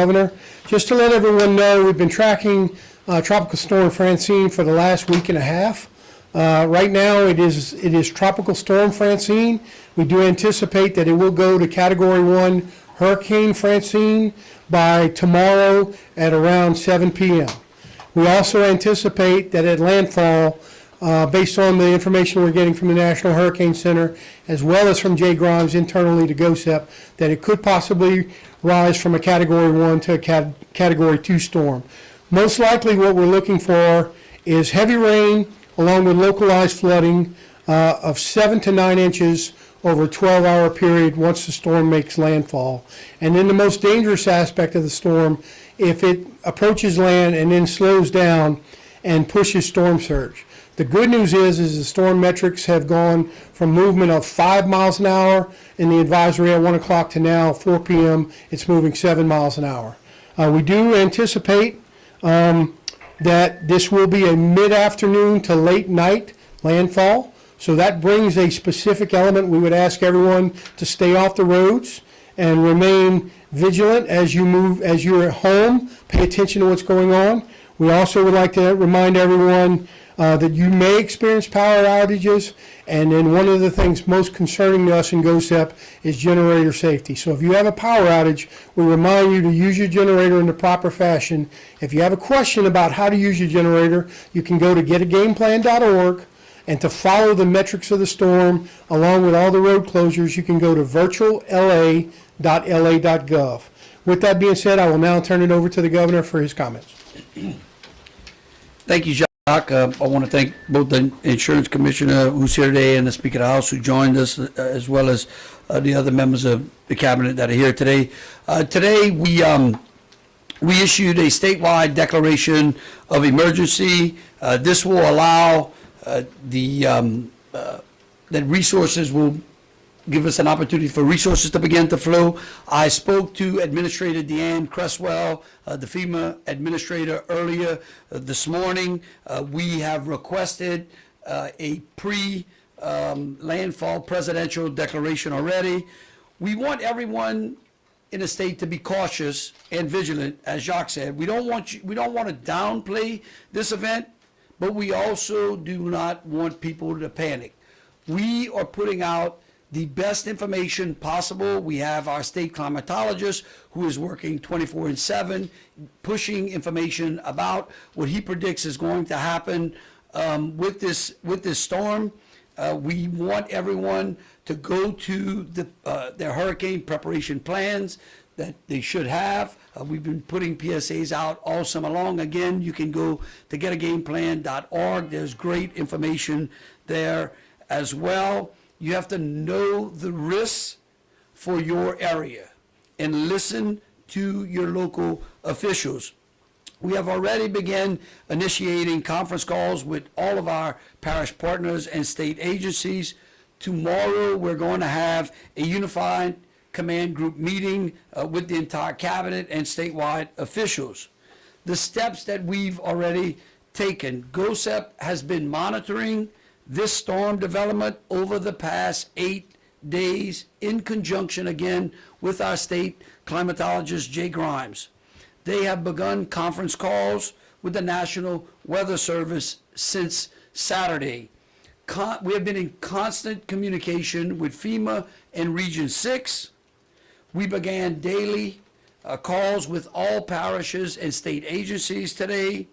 Governor. Just to let everyone know, we've been tracking Tropical Storm Francine for the last week and a half. Right now, it is Tropical Storm Francine. We do anticipate that it will go to Category 1 Hurricane Francine by tomorrow at around 7 p.m. We also anticipate that at landfall, based on the information we're getting from the National Hurricane Center, as well as from Jay Grimes internally to GOHSEP, that it could possibly rise from a Category 1 to a Category 2 storm. Most likely what we're looking for is heavy rain along with localized flooding of 7 to 9 inches over a 12-hour period once the storm makes landfall. And then the most dangerous aspect of the storm, if it approaches land and then slows down and pushes storm surge. The good news is the storm metrics have gone from movement of 5 miles an hour in the advisory at 1 o'clock to now 4 p.m. it's moving 7 miles an hour. We do anticipate that this will be a mid-afternoon to late night landfall. So that brings a specific element. We would ask everyone to stay off the roads and remain vigilant as you move, as you're at home. Pay attention to what's going on. We also would like to remind everyone that you may experience power outages, and then one of the things most concerning to us in GOHSEP is generator safety. So if you have a power outage, we remind you to use your generator in the proper fashion. If you have a question about how to use your generator, you can go to getagameplan.org, and to follow the metrics of the storm along with all the road closures, you can go to virtualla.la.gov. With that being said, I will now turn it over to the governor for his comments. Thank you, Jacques. I want to thank both the insurance commissioner who's here today and the Speaker of the House who joined us, as well as the other members of the cabinet that are here today. Today we issued a statewide declaration of emergency. This will allow that resources will give us an opportunity for resources to begin to flow. I spoke to Administrator Deanne Cresswell, the FEMA administrator, earlier this morning. We have requested a pre-landfall presidential declaration already. We want everyone in the state to be cautious and vigilant, as Jacques said. We don't want to downplay this event, but we also do not want people to panic. We are putting out the best information possible. We have our state climatologist who is working 24/7, pushing information about what he predicts is going to happen with this storm. We want everyone to go to their hurricane preparation plans that they should have. We've been putting PSAs out all summer long. Again, you can go to getagameplan.org. There's great information there as well. You have to know the risks for your area and listen to your local officials. We have already begun initiating conference calls with all of our parish partners and state agencies. Tomorrow, we're going to have a unified command group meeting with the entire cabinet and statewide officials. The steps that we've already taken, GOHSEP has been monitoring this storm development over the past 8 days in conjunction again with our state climatologist Jay Grimes. They have begun conference calls with the National Weather Service since Saturday. We have been in constant communication with FEMA and Region 6. We began daily calls with all parishes and state agencies today.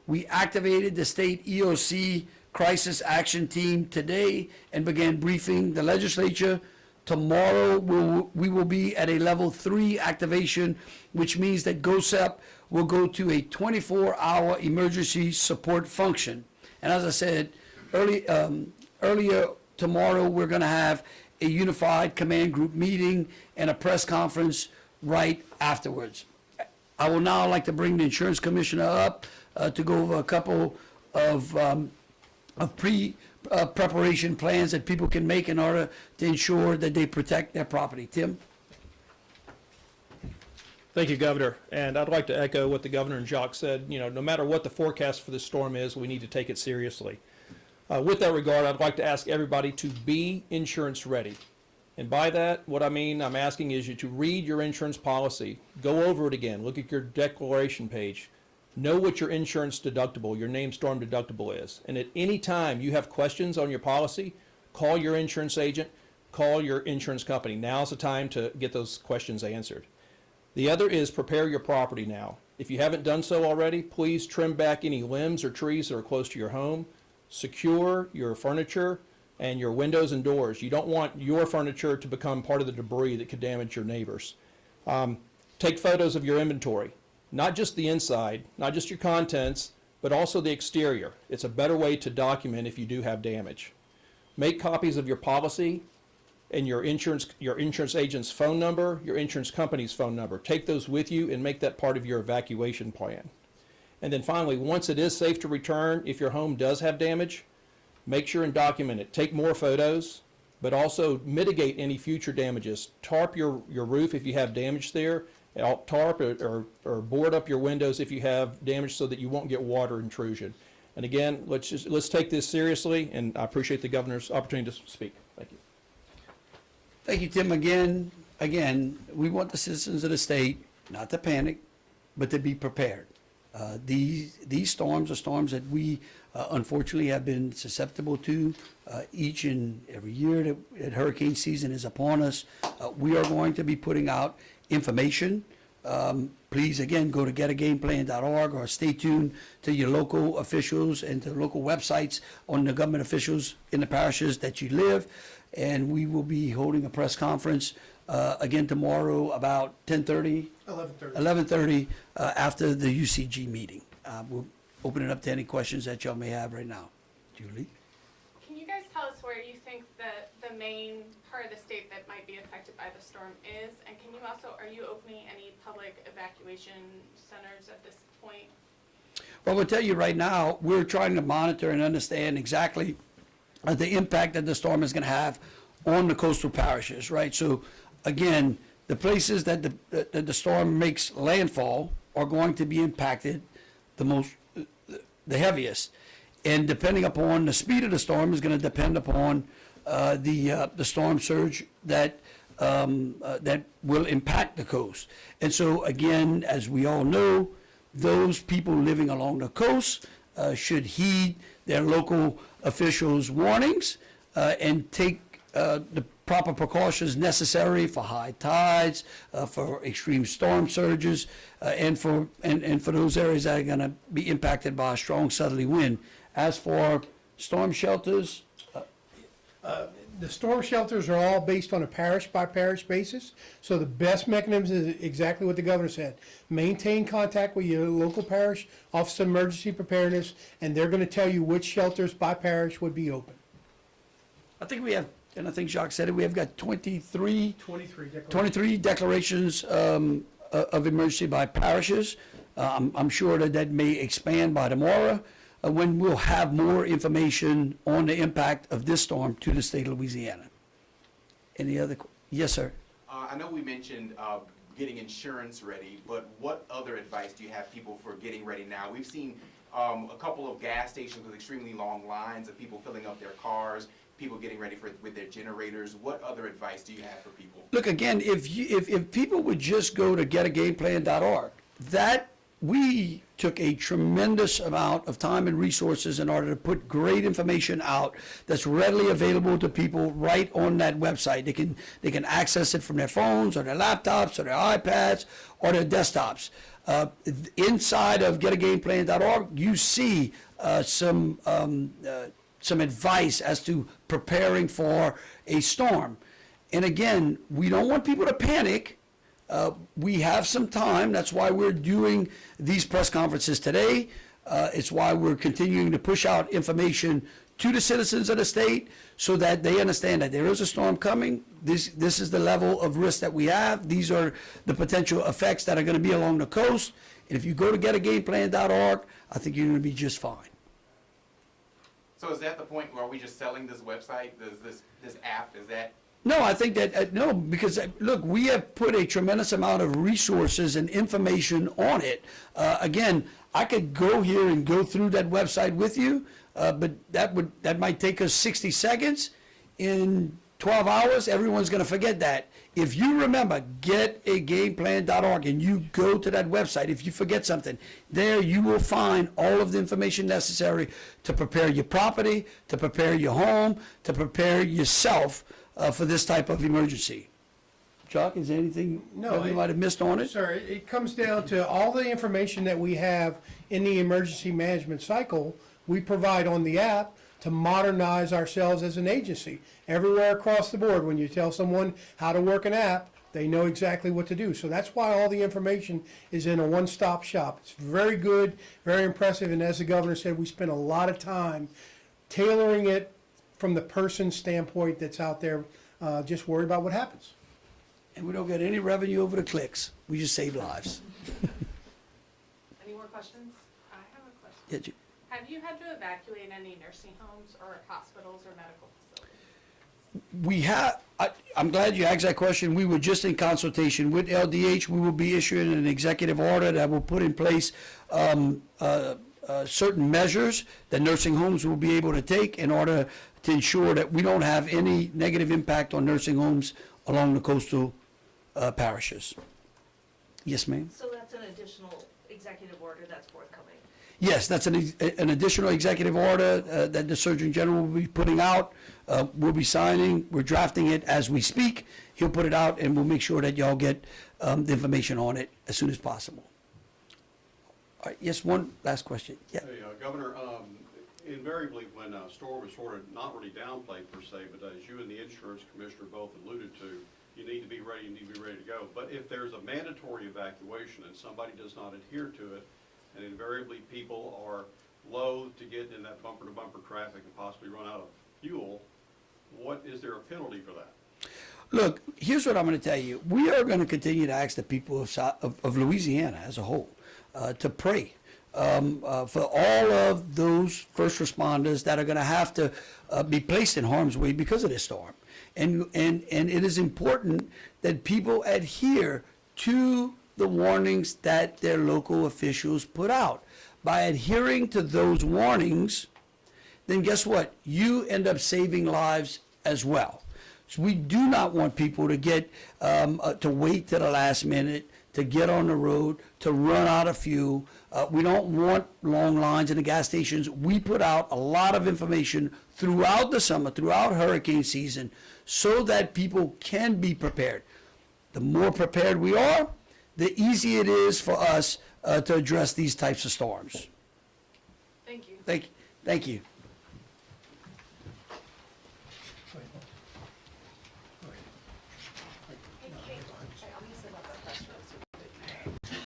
We activated the state EOC Crisis Action Team today and began briefing the legislature. Tomorrow we will be at a level 3 activation, which means that GOHSEP will go to a 24-hour emergency support function. And as I said earlier, tomorrow we're going to have a unified command group meeting and a press conference right afterwards. I will now like to bring the insurance commissioner up to go over a couple of preparation plans that people can make in order to ensure that they protect their property. Tim? Thank you, Governor. And I'd like to echo what the Governor and Jacques said. You know, no matter what the forecast for this storm is, we need to take it seriously. With that regard, I'd like to ask everybody to be insurance ready. And by that, what I mean, I'm asking is you to read your insurance policy, go over it again, look at your declaration page, know what your insurance deductible, your named storm deductible is. And at any time you have questions on your policy, call your insurance agent, call your insurance company. Now's the time to get those questions answered. The other is prepare your property now. If you haven't done so already, please trim back any limbs or trees that are close to your home. Secure your furniture and your windows and doors. You don't want your furniture to become part of the debris that could damage your neighbors. Take photos of your inventory, not just the inside, not just your contents, but also the exterior. It's a better way to document if you do have damage. Make copies of your policy and your insurance agent's phone number, your insurance company's phone number. Take those with you and make that part of your evacuation plan. And then finally, once it is safe to return, if your home does have damage, make sure and document it. Take more photos, but also mitigate any future damages. Tarp your roof if you have damage there. Tarp or board up your windows if you have damage so that you won't get water intrusion. And again, let's take this seriously, and I appreciate the governor's opportunity to speak. Thank you. Thank you, Tim. Again, we want the citizens of the state not to panic, but to be prepared. These storms are storms that we unfortunately have been susceptible to each and every year that hurricane season is upon us. We are going to be putting out information. Please, again, go to getagameplan.org or stay tuned to your local officials and to local websites on the government officials in the parishes that you live. And we will be holding a press conference again tomorrow about 10:30. 11:30 after the UCG meeting. We'll open it up to any questions that y'all may have right now. Julie? Can you guys tell us where you think the main part of the state that might be affected by the storm is? And can you also, are you opening any public evacuation centers at this point? Well, we'll tell you right now, we're trying to monitor and understand exactly the impact that the storm is going to have on the coastal parishes, right? So, again, the places that the storm makes landfall are going to be impacted the heaviest. And depending upon the speed of the storm is going to depend upon the storm surge that will impact the coast. And so, again, as we all know, those people living along the coast should heed their local officials' warnings and take the proper precautions necessary for high tides, for extreme storm surges, and for those areas that are going to be impacted by a strong southerly wind. As for storm shelters, The storm shelters are all based on a parish-by-parish basis, so the best mechanism is exactly what the governor said. Maintain contact with your local parish, Office of Emergency Preparedness, and they're going to tell you which shelters by parish would be open. I think we have, and I think Jacques said it, we have got 23 23 declarations of emergency by parishes. I'm sure that may expand by tomorrow when we'll have more information on the impact of this storm to the state of Louisiana. Any other? Yes, sir. I know we mentioned getting insurance ready, but what other advice do you have people for getting ready now? We've seen a couple of gas stations with extremely long lines of people filling up their cars, people getting ready with their generators. What other advice do you have for people? Look, again, if people would just go to getagameplan.org, that we took a tremendous amount of time and resources in order to put great information out that's readily available to people right on that website. They can access it from their phones or their laptops or their iPads or their desktops. Inside of getagameplan.org, you see some advice as to preparing for a storm. And again, we don't want people to panic. We have some time. That's why we're doing these press conferences today. It's why we're continuing to push out information to the citizens of the state so that they understand that there is a storm coming. This is the level of risk that we have. These are the potential effects that are going to be along the coast. And if you go to getagameplan.org, I think you're going to be just fine. So is that the point where are we just selling this website, this app? Is that? No, I think that, no, because, look, we have put a tremendous amount of resources and information on it. Again, I could go here and go through that website with you, but that might take us 60 seconds. In 12 hours, everyone's going to forget that. If you remember, getagameplan.org, and you go to that website, if you forget something, there you will find all of the information necessary to prepare your property, to prepare your home, to prepare yourself for this type of emergency. Chuck, is there anything No, that we might have missed on it? Sir, it comes down to all the information that we have in the emergency management cycle, we provide on the app to modernize ourselves as an agency. Everywhere across the board, when you tell someone how to work an app, they know exactly what to do. So that's why all the information is in a one-stop shop. It's very good, very impressive, and as the governor said, we spend a lot of time tailoring it from the person's standpoint that's out there, just worried about what happens. And we don't get any revenue over the clicks. We just save lives. Any more questions? I have a question. Yeah, you- Have you had to evacuate any nursing homes or hospitals or medical facilities? We have, I'm glad you asked that question. We were just in consultation with LDH. We will be issuing an executive order that will put in place certain measures that nursing homes will be able to take in order to ensure that we don't have any negative impact on nursing homes along the coastal parishes. Yes, ma'am? So that's an additional executive order that's forthcoming. Yes, that's an additional executive order that the Surgeon General will be putting out. We'll be signing, we're drafting it as we speak. He'll put it out, and we'll make sure that y'all get the information on it as soon as possible. All right, yes, one last question. Yeah. Hey, Governor, invariably when a storm is sort of not really downplayed per se, but as you and the insurance commissioner both alluded to, you need to be ready, you need to be ready to go. But if there's a mandatory evacuation and somebody does not adhere to it, and invariably people are loath to get in that bumper-to-bumper traffic and possibly run out of fuel, is there a penalty for that? Look, here's what I'm going to tell you. We are going to continue to ask the people of Louisiana as a whole to pray for all of those first responders that are going to have to be placed in harm's way because of this storm. And it is important that people adhere to the warnings that their local officials put out. By adhering to those warnings, then guess what? You end up saving lives as well. So we do not want people to get to wait to the last minute, to get on the road, to run out of fuel. We don't want long lines in the gas stations. We put out a lot of information throughout the summer, throughout hurricane season, so that people can be prepared. The more prepared we are, the easier it is for us to address these types of storms. Thank you. Thank you.